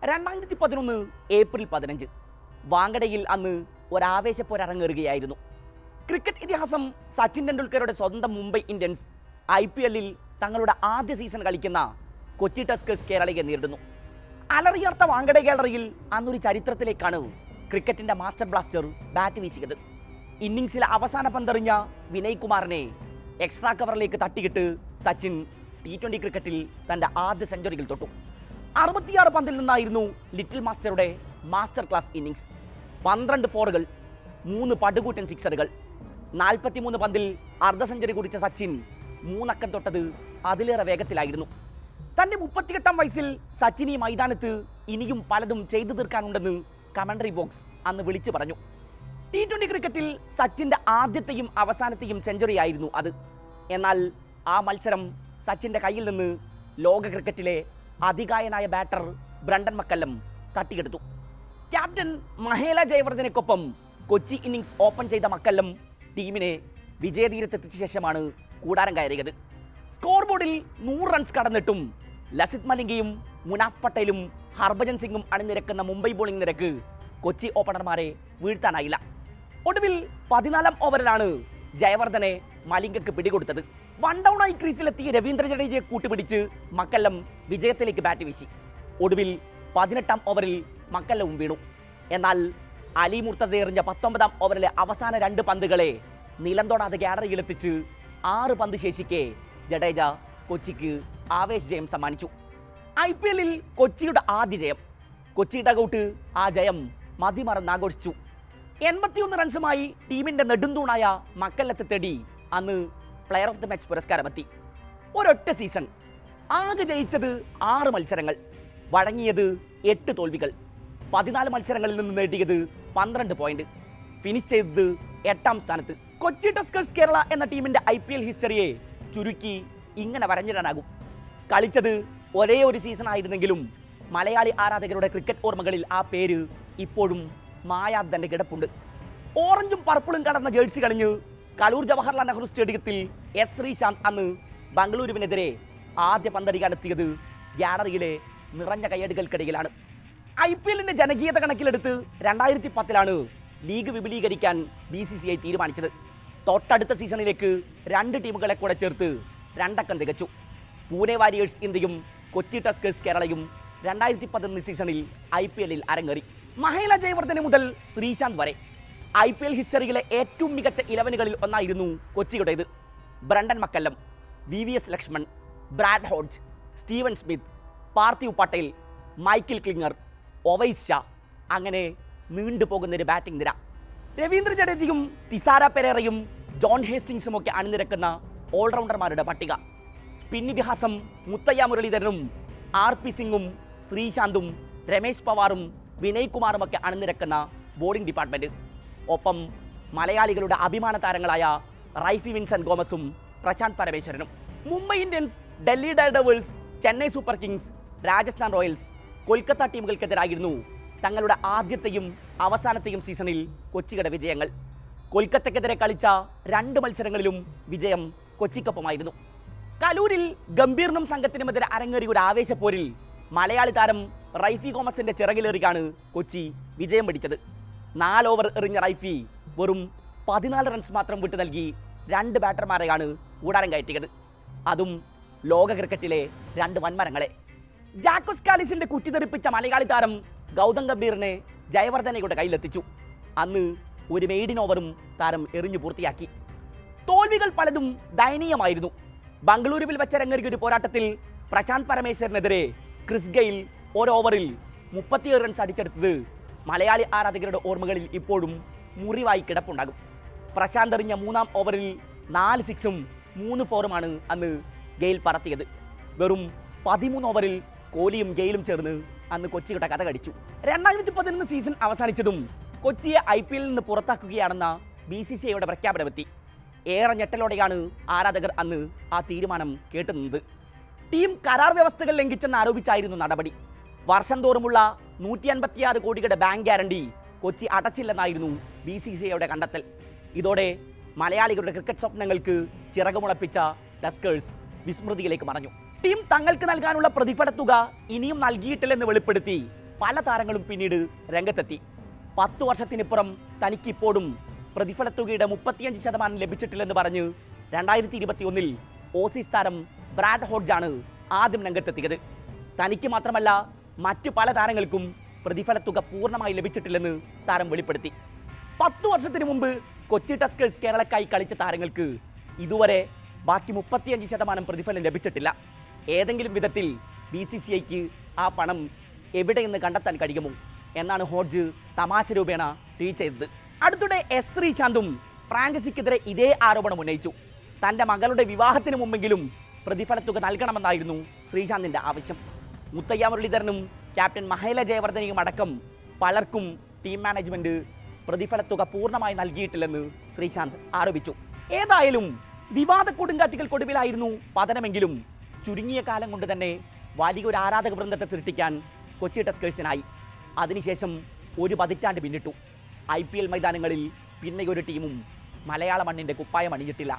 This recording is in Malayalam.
2011 ഏപ്രിൽ 15 വാങ്കഡയിൽ അന്ന് ഒരാവേശപ്പോരങ്ങേറുകയായിരുന്നു. ക്രിക്കറ്റ് ഇതിഹാസം സച്ചിൻ ടെണ്ടുൽക്കറുടെ സ്വന്തം മുംബൈ ഇന്ത്യൻസ് IPL-ൽ തങ്ങളുടെ ആദ്യ സീസൺ കളിക്കുന്ന കൊച്ചി ടസ്കേഴ്സ് കേരളയെ നേരിടുന്നു. അലറിയാർത്ത വാങ്കഡ ഗാലറിയിൽ അന്നൊരു ചരിത്രത്തിലേക്കാണ് ക്രിക്കറ്റിന്റെ മാസ്റ്റർ ബ്ലാസ്റ്റർ ബാറ്റ് വീശിയത്. ഇന്നിംഗ്സിലെ അവസാന പന്തെറിഞ്ഞ വിനയ് കുമാറിനെ എക്സ്ട്രാ കവറിലേക്ക് തട്ടിയിട്ട് സച്ചിൻ T20 ക്രിക്കറ്റിൽ തന്റെ ആദ്യ സെഞ്ചുറികൾ തൊട്ടു. 66 പന്തിൽ നിന്നായിരുന്നു ലിറ്റിൽ മാസ്റ്ററുടെ മാസ്റ്റർ ക്ലാസ് ഇന്നിംഗ്സ്. 12 ഫോറുകൾ, 3 പടുകൂറ്റൻ സിക്സറുകൾ. 43 പന്തിൽ അർദ്ധ സെഞ്ചുറി കുറിച്ച സച്ചിൻ 3 അക്കം തൊട്ടത് അതിലേറെ വേഗത്തിലായിരുന്നു. തന്റെ 38-ാം വയസ്സിൽ സച്ചിൻ ഈ മൈതാനത്ത് ഇനിയും പലതും ചെയ്തു തീർക്കാനുണ്ടെന്ന് കമന്ററി ബോക്സ് അന്ന് വിളിച്ചു പറഞ്ഞു. T20 ക്രിക്കറ്റിൽ സച്ചിന്റെ ആദ്യത്തെയും അവസാനത്തെയും സെഞ്ചുറി ആയിരുന്നു അത്. എന്നാൽ ആ മത്സരം സച്ചിന്റെ കയ്യിൽ നിന്ന് ലോക ക്രിക്കറ്റിലെ അതികായനായ ബാറ്റർ ബ്രണ്ടൻ മക്കല്ലം തട്ടിയെടുത്തു. ക്യാപ്റ്റൻ മഹേല ജയവർദ്ധനെക്കൊപ്പം കൊച്ചി ഇന്നിംഗ്സ് ഓപ്പൺ ചെയ്ത മക്കല്ലം ടീമിനെ വിജയതീരത്തെത്തിച്ച ശേഷമാണ് കൂടാരം കയറിയത്. സ്കോർ ബോർഡിൽ 100 റൺസ് കടന്നിട്ടും ലസിത് മലിംഗയും മുനാഫ് പട്ടേലും ഹർഭജൻ സിംഗും അണിനിരക്കുന്ന മുംബൈ ബോളിംഗ് നിരക്ക് കൊച്ചി ഓപ്പണർമാരെ വീഴ്ത്താനായില്ല. ഒടുവിൽ 14-ാം ഓവറിലാണ് ജയവർദ്ധനെ മലിംഗക്ക് പിടികൊടുത്തത്. 1 ഡൗണായി ക്രീസിലെത്തിയ രവീന്ദ്ര ജഡേജയെ കൂട്ടുപിടിച്ച് മക്കല്ലം വിജയത്തിലേക്ക് ബാറ്റ് വീശി. ഒടുവിൽ 18-ാം ഓവറിൽ മക്കല്ലവും വീണു. എന്നാൽ അലി മുർത്തസ എറിഞ്ഞ 19-ാം ഓവറിലെ അവസാന 2 പന്തുകളെ നിലം തൊടാതെ ഗാലറിയിലെത്തിച്ച് 6 പന്ത് ശേഷിക്കെ ജഡേജ കൊച്ചിക്ക് ആവേശ ജയം സമ്മാനിച്ചു. IPL-ൽ കൊച്ചിയുടെ ആദ്യ ജയം. കൊച്ചി ഡഗൌട്ട് ആ ജയം മതിമറന്നാഘോഷിച്ചു. 81 റൺസുമായി ടീമിന്റെ നെടുന്തൂണായ മക്കല്ലത്തെ തേടി അന്ന് പ്ലെയർ ഓഫ് ദി മാച്ച് പുരസ്കാരമെത്തി. ഒരൊറ്റ സീസൺ. ആകെ ജയിച്ചത് 6 മത്സരങ്ങൾ, വഴങ്ങിയത് 8 തോൽവികൾ. 14 മത്സരങ്ങളിൽ നിന്ന് നേടിയത് 12 പോയിന്റ്. ഫിനിഷ് ചെയ്തത് 8-ാം സ്ഥാനത്ത്. കൊച്ചി ടസ്കേഴ്സ് കേരള എന്ന ടീമിന്റെ IPL ഹിസ്റ്ററിയെ ചുരുക്കി ഇങ്ങനെ വരഞ്ഞിടാനാകും. കളിച്ചത് ഒരേ ഒരു സീസൺ ആയിരുന്നെങ്കിലും മലയാളി ആരാധകരുടെ ക്രിക്കറ്റ് ഓർമ്മകളിൽ ആ പേര് ഇപ്പോഴും മായാതെ തന്നെ കിടപ്പുണ്ട്. ഓറഞ്ചും പർപ്പിളും കടന്ന ജേഴ്സി കളിഞ്ഞ് കലൂർ ജവഹർലാൽ നെഹ്റു സ്റ്റേഡിയത്തിൽ എസ് ശ്രീശാന്ത് അന്ന് ബംഗളൂരുവിനെതിരെ ആദ്യ പന്തടിക്കാനെത്തിയത് ഗാലറിയിലെ നിറഞ്ഞ കയ്യടികൾക്കിടയിലാണ്. IPL-ന്റെ ജനകീയത കണക്കിലെടുത്ത് 2010-ലാണ് ലീഗ് വിപുലീകരിക്കാൻ BCCI തീരുമാനിച്ചത്. തൊട്ടടുത്ത സീസണിലേക്ക് 2 ടീമുകളെ കൂടെ ചേർത്ത് 2 അക്കം തികച്ചു. പൂനെ വാരിയേഴ്സ് ഇന്ത്യയും കൊച്ചി ടസ്കേഴ്സ് കേരളയും 2011 സീസണിൽ IPL-ൽ അരങ്ങേറി. മഹേല ജയവർദ്ധനെ മുതൽ ശ്രീശാന്ത് വരെ IPL ഹിസ്റ്ററിയിലെ ഏറ്റവും മികച്ച 11കളിൽ ഒന്നായിരുന്നു കൊച്ചിയുടേത്. Brendon McCullum, VVS Laxman, Brad Hodge, Steven Smith, Parthiv Patel, Michael Klinger, Owais Shah, അങ്ങനെ നീണ്ടുപോകുന്നൊരു ബാറ്റിംഗ് നിര. രവീന്ദ്ര ജഡേജയും തിസാര പെരേറയും ജോൺ ഹേസ്റ്റിങ്സും ഒക്കെ അണിനിരക്കുന്ന ഓൾറൗണ്ടർമാരുടെ പട്ടിക. സ്പിൻ ഇതിഹാസം മുത്തയ്യ മുരളീധരനും RP സിംഗും ശ്രീശാന്തും രമേശ് പവാറും വിനയ് കുമാറും ഒക്കെ അണിനിരക്കുന്ന ബോളിംഗ് ഡിപ്പാർട്ട്മെന്റ്. ഒപ്പം മലയാളികളുടെ അഭിമാന താരങ്ങളായ റൈഫി വിൻസെന്റ് ഗോമസും പ്രശാന്ത് പരമേശ്വരനും. Mumbai Indians, Delhi Daredevils, Chennai Super Kings, Rajasthan Royals, Kolkata ടീമുകൾക്കെതിരായിരുന്നു തങ്ങളുടെ ആദ്യത്തെയും അവസാനത്തെയും സീസണിൽ കൊച്ചിയുടെ വിജയങ്ങൾ. കൊൽക്കത്തക്കെതിരെ കളിച്ച 2 മത്സരങ്ങളിലും വിജയം കൊച്ചിക്കൊപ്പമായിരുന്നു. കലൂരിൽ ഗംഭീറിനും സംഘത്തിനുമെതിരെ അരങ്ങേറിയ ഒരു ആവേശപ്പോരിൽ മലയാളി താരം റൈഫി ഗോമസിന്റെ ചിറകിലേറിയാണ് കൊച്ചി വിജയം പിടിച്ചത്. 4 ഓവർ എറിഞ്ഞ റൈഫി വെറും 14 റൺസ് മാത്രം വിട്ടു നൽകി 2 ബാറ്റർമാരെയാണ് കൂടാരം കയറ്റിയത്. അതും ലോക ക്രിക്കറ്റിലെ 2 വൻമരങ്ങളെ. ജാക്കോസ് കാലിസിന്റെ കുറ്റിതെറിപ്പിച്ച മലയാളി താരം ഗൗതം ഗംഭീറിനെ ജയവർദ്ധനയുടെ കയ്യിലെത്തിച്ചു. അന്ന് ഒരു മെയ്ഡിൻ ഓവറും താരം എറിഞ്ഞു പൂർത്തിയാക്കി. തോൽവികൾ പലതും ദയനീയമായിരുന്നു. ബംഗളൂരുവിൽ വെച്ചരങ്ങേറിയ ഒരു പോരാട്ടത്തിൽ പ്രശാന്ത് പരമേശ്വരനെതിരെ ക്രിസ് ഗെയിൽ 1 ഓവറിൽ 37 റൺസ് അടിച്ചെടുത്തത് മലയാളി ആരാധകരുടെ ഓർമ്മകളിൽ ഇപ്പോഴും മുറിവായി കിടപ്പുണ്ടാകും. പ്രശാന്ത് എറിഞ്ഞ 3-ാം ഓവറിൽ 4 സിക്സും 3 ഫോറുമാണ് അന്ന് ഗെയിൽ പറത്തിയത്. വെറും 13 ഓവറിൽ കോഹ്ലിയും ഗെയിലും ചേർന്ന് അന്ന് കൊച്ചിയുടെ കഥ കടിച്ചു. 2011 സീസൺ അവസാനിച്ചതും കൊച്ചിയെ IPL-ൽ നിന്ന് പുറത്താക്കുകയാണെന്ന BCCIയുടെ പ്രഖ്യാപനമെത്തി. ഏറെ ഞെട്ടലോടെയാണ് ആരാധകർ അന്ന് ആ തീരുമാനം കേട്ടുനിന്നത്. ടീം കരാർ വ്യവസ്ഥകൾ ലംഘിച്ചെന്ന് ആരോപിച്ചായിരുന്നു നടപടി. വർഷം തോറുമുള്ള 156 കോടിയുടെ ബാങ്ക് ഗ്യാരണ്ടി കൊച്ചി അടച്ചില്ലെന്നായിരുന്നു BCCIയുടെ കണ്ടെത്തൽ. ഇതോടെ മലയാളികളുടെ ക്രിക്കറ്റ് സ്വപ്നങ്ങൾക്ക് ചിറകുമുളപ്പിച്ച ടസ്കേഴ്സ് വിസ്മൃതിയിലേക്ക് മറഞ്ഞു. ടീം തങ്ങൾക്ക് നൽകാനുള്ള പ്രതിഫല തുക ഇനിയും നൽകിയിട്ടില്ലെന്ന് വെളിപ്പെടുത്തി പല താരങ്ങളും പിന്നീട് രംഗത്തെത്തി. 10 വർഷത്തിനിപ്പുറം തനിക്കിപ്പോഴും പ്രതിഫലത്തുകയുടെ 35% ലഭിച്ചിട്ടില്ലെന്ന് പറഞ്ഞ് 2021 ഓസീസ് താരം ബ്രാഡ് ഹോഡ്ജാണ് ആദ്യം രംഗത്തെത്തിയത്. തനിക്ക് മാത്രമല്ല മറ്റു പല താരങ്ങൾക്കും പ്രതിഫലത്തുക പൂർണ്ണമായി ലഭിച്ചിട്ടില്ലെന്ന് താരം വെളിപ്പെടുത്തി. 10 വർഷത്തിന് മുമ്പ് കൊച്ചി ടസ്കേഴ്സ് കേരളക്കായി കളിച്ച താരങ്ങൾക്ക് ഇതുവരെ ബാക്കി 35% പ്രതിഫലം ലഭിച്ചിട്ടില്ല. ഏതെങ്കിലും വിധത്തിൽ BCCIക്ക് ആ പണം എവിടെയെന്ന് കണ്ടെത്താൻ കഴിയുമോ എന്നാണ് ഹോഡ്ജ് തമാശ രൂപേണ ട്വീറ്റ് ചെയ്തത്. അടുത്തിടെ എസ് ശ്രീശാന്തും ഫ്രാഞ്ചൈസിക്കെതിരെ ഇതേ ആരോപണം ഉന്നയിച്ചു. തൻ്റെ മകളുടെ വിവാഹത്തിന് മുമ്പെങ്കിലും പ്രതിഫലത്തുക നൽകണമെന്നായിരുന്നു ശ്രീശാന്തിൻ്റെ ആവശ്യം. മുത്തയ്യ മുരളീധരനും ക്യാപ്റ്റൻ മഹേല ജയവർദ്ധനയും അടക്കം പലർക്കും ടീം മാനേജ്മെന്റ് പ്രതിഫലത്തുക പൂർണ്ണമായി നൽകിയിട്ടില്ലെന്ന് ശ്രീശാന്ത് ആരോപിച്ചു. ഏതായാലും വിവാദ കൊടുങ്കാറ്റുകൾക്കൊടുവിലായിരുന്നു പതനമെങ്കിലും ചുരുങ്ങിയ കാലം കൊണ്ട് തന്നെ വലിയൊരു ആരാധക വൃന്ദത്തെ സൃഷ്ടിക്കാൻ കൊച്ചി ടസ്കേഴ്സിനായി. അതിനുശേഷം ഒരു പതിറ്റാണ്ട് പിന്നിട്ടു. IPL മൈതാനങ്ങളിൽ പിന്നെ ഒരു ടീമും മലയാള മണ്ണിൻ്റെ കുപ്പായം അണിഞ്ഞിട്ടില്ല.